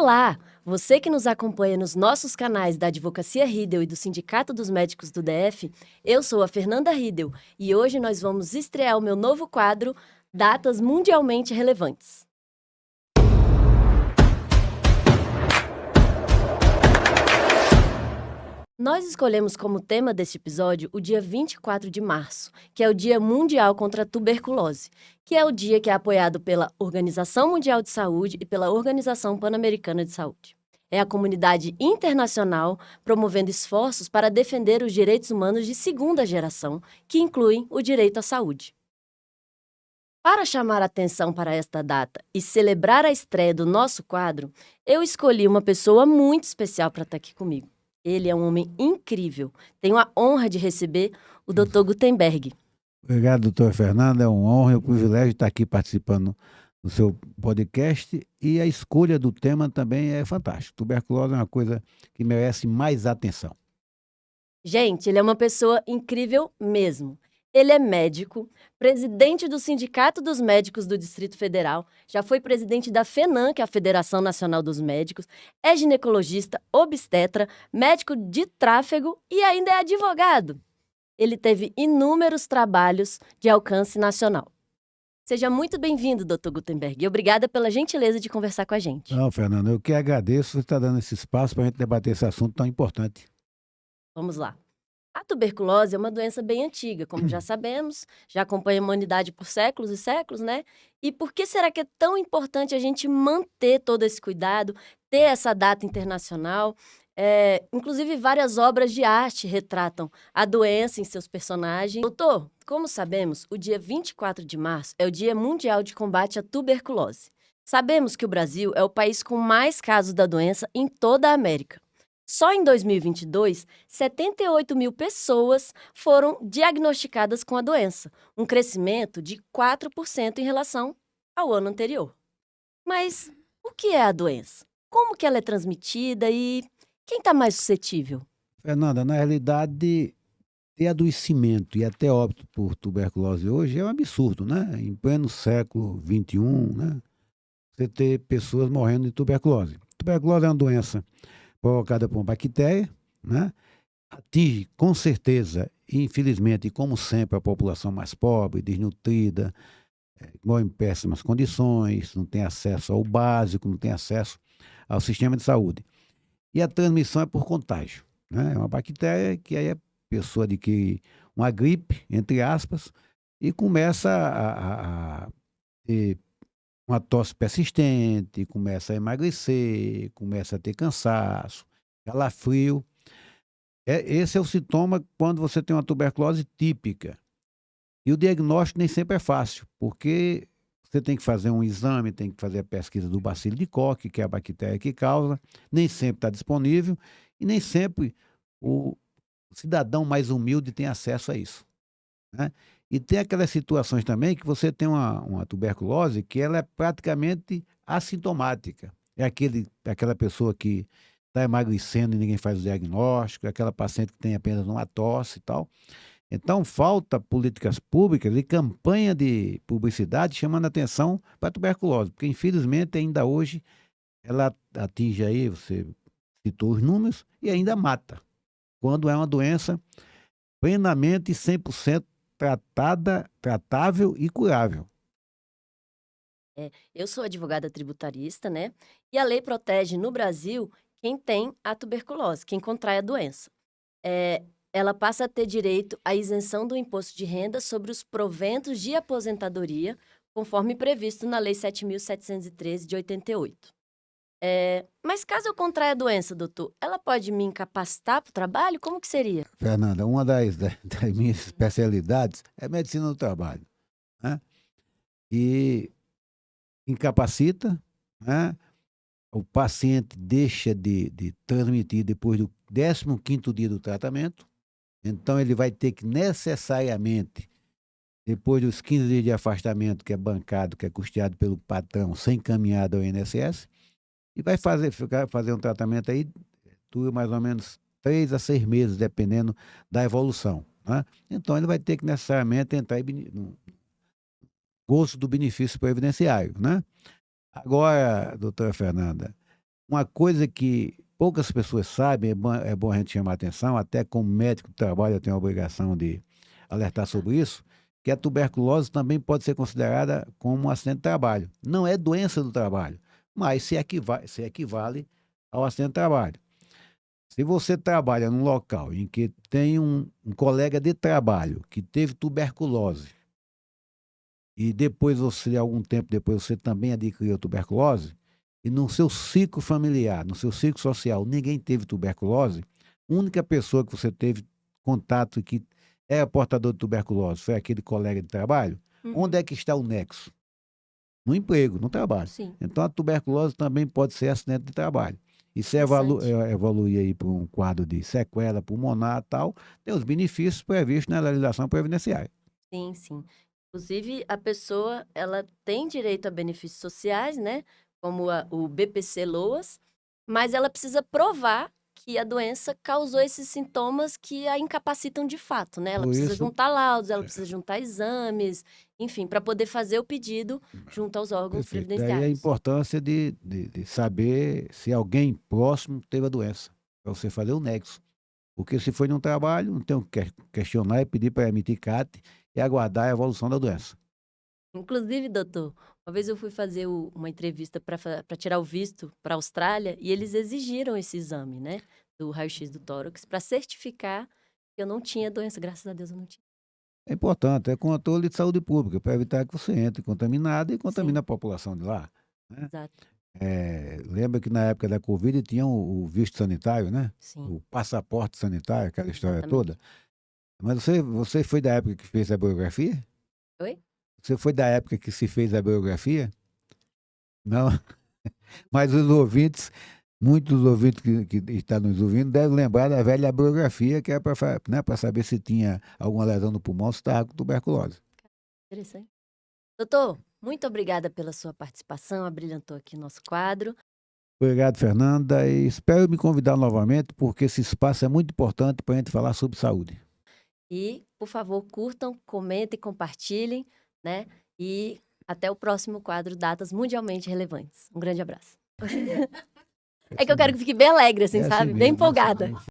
Olá! Você que nos acompanha nos nossos canais da Advocacia Riedel e do Sindicato dos Médicos do DF, eu sou a Fernanda Riedel e hoje nós vamos estrear o meu novo quadro Datas Mundialmente Relevantes. Nós escolhemos como tema deste episódio o dia 24 de março, que é o Dia Mundial contra a Tuberculose, que é o dia que é apoiado pela Organização Mundial de Saúde e pela Organização Pan-Americana de Saúde. É a comunidade internacional promovendo esforços para defender os direitos humanos de segunda geração, que incluem o direito à saúde. Para chamar atenção para esta data e celebrar a estreia do nosso quadro, eu escolhi uma pessoa muito especial para estar aqui comigo. Ele é um homem incrível. Tenho a honra de receber o Dr. Gutenberg. Obrigado, doutora Fernanda. É uma honra e um privilégio estar aqui participando do seu podcast. E a escolha do tema também é fantástica. Tuberculose é uma coisa que merece mais atenção. Gente, ele é uma pessoa incrível mesmo. Ele é médico, presidente do Sindicato dos Médicos do Distrito Federal, já foi presidente da FENAM, que é a Federação Nacional dos Médicos, é ginecologista, obstetra, médico de tráfego e ainda é advogado. Ele teve inúmeros trabalhos de alcance nacional. Seja muito bem-vindo, Dr. Gutenberg, e obrigada pela gentileza de conversar com a gente. Não, Fernanda, eu que agradeço você estar dando esse espaço para a gente debater esse assunto tão importante. Vamos lá. A tuberculose é uma doença bem antiga, como já sabemos, já acompanha a humanidade por séculos e séculos, né? E por que será que é tão importante a gente manter todo esse cuidado, ter essa data internacional? Inclusive, várias obras de arte retratam a doença em seus personagens. Doutor, como sabemos, o dia 24 de março é o Dia Mundial de Combate à Tuberculose. Sabemos que o Brasil é o país com mais casos da doença em toda a América. Só em 2022, 78 mil pessoas foram diagnosticadas com a doença, um crescimento de 4% em relação ao ano anterior. Mas o que é a doença? Como que ela é transmitida e quem está mais suscetível? Fernanda, na realidade, ter adoecimento e até óbito por tuberculose hoje é um absurdo, né? Em pleno século XXI, né? Você ter pessoas morrendo de tuberculose. Tuberculose é uma doença provocada por uma bactéria, né? Atinge com certeza, infelizmente, e como sempre, a população mais pobre, desnutrida, mora em péssimas condições, não tem acesso ao básico, não tem acesso ao sistema de saúde. E a transmissão é por contágio, né? É uma bactéria que aí a pessoa adquire uma gripe, entre aspas, e começa a ter uma tosse persistente, começa a emagrecer, começa a ter cansaço, calafrio. Esse é o sintoma quando você tem uma tuberculose típica. E o diagnóstico nem sempre é fácil, porque você tem que fazer um exame, tem que fazer a pesquisa do bacilo de Koch, que é a bactéria que causa, nem sempre está disponível e nem sempre o cidadão mais humilde tem acesso a isso, né? E tem aquelas situações também que você tem uma tuberculose que ela é praticamente assintomática. É aquela pessoa que está emagrecendo e ninguém faz o diagnóstico, é aquela paciente que tem apenas uma tosse e tal. Então, falta políticas públicas e campanha de publicidade chamando atenção para a tuberculose, porque infelizmente ainda hoje ela atinge aí, você citou os números, e ainda mata, quando é uma doença plenamente 100% tratável e curável. Eu sou advogada tributarista, né? E a lei protege no Brasil quem tem a tuberculose, quem contrai a doença. Ela passa a ter direito à isenção do imposto de renda sobre os proventos de aposentadoria, conforme previsto na Lei 7.713 de 88. Mas caso eu contraia a doença, doutor, ela pode me incapacitar para o trabalho? Como que seria? Fernanda, uma das minhas especialidades é medicina do trabalho, né? E incapacita, né? O paciente deixa de transmitir depois do 15º dia do tratamento, então ele vai ter que necessariamente, depois dos 15 dias de afastamento, que é bancado, que é custeado pelo patrão, ser encaminhado ao INSS, e vai fazer um tratamento aí, dura mais ou menos 3 a 6 meses, dependendo da evolução, né? Então ele vai ter que necessariamente entrar no gozo do benefício previdenciário, né? Agora, doutora Fernanda, uma coisa que poucas pessoas sabem, é bom a gente chamar a atenção, até como médico do trabalho eu tenho a obrigação de alertar sobre isso, que a tuberculose também pode ser considerada como um acidente de trabalho. Não é doença do trabalho, mas se equivale ao acidente de trabalho. Se você trabalha num local em que tem um colega de trabalho que teve tuberculose e depois você, algum tempo depois, você também adquiriu tuberculose, e no seu ciclo familiar, no seu ciclo social, ninguém teve tuberculose, a única pessoa que você teve contato e que era portador de tuberculose foi aquele colega de trabalho, onde é que está o nexo? No emprego, no trabalho. Sim, Então a tuberculose também pode ser acidente de trabalho. E se interessante. evoluir aí para um quadro de sequela pulmonar e tal, tem os benefícios previstos na legislação previdenciária. Sim, sim. Inclusive, a pessoa, ela tem direito a benefícios sociais, né? Como o BPC-LOAS, mas ela precisa provar que a doença causou esses sintomas que a incapacitam de fato, né? Ela Por precisa isso, juntar laudos, ela precisa juntar exames, enfim, para poder fazer o pedido junto aos órgãos perfeito. Daí a previdenciários. importância de saber se alguém próximo teve a doença, para você fazer o nexo. Porque se foi num trabalho, não tem o que questionar e pedir para emitir CAT e aguardar a evolução da doença. Inclusive, doutor, uma vez eu fui fazer uma entrevista para tirar o visto para a Austrália e eles exigiram esse exame, né, do raio-x do tórax, para certificar que eu não tinha doença. Graças a Deus eu não tinha. É importante, é controle de saúde pública, para evitar que você entre contaminado e contamine Sim, a população de lá, né. exato. Lembra que na época da Covid tinha o visto sanitário, né, Sim, o passaporte sanitário, aquela história exatamente. toda. Mas você foi da época que fez a biografia? Oi? Você foi da época que se fez a biografia? Não? Mas os ouvintes, muitos ouvintes que estão nos ouvindo, devem lembrar da velha biografia, que é para, né, para saber se tinha alguma lesão no pulmão, se estava com tuberculose. Interessante. Doutor, muito obrigada pela sua participação, abrilhantou aqui nosso quadro. Obrigado, Fernanda, e espero me convidar novamente, porque esse espaço é muito importante para a gente falar sobre saúde. E, por favor, curtam, comentem, compartilhem, né? E até o próximo quadro Datas Mundialmente Relevantes. Um grande abraço. É que eu quero que fique bem alegre, assim, É assim sabe? Bem mesmo, é assim empolgada. mesmo.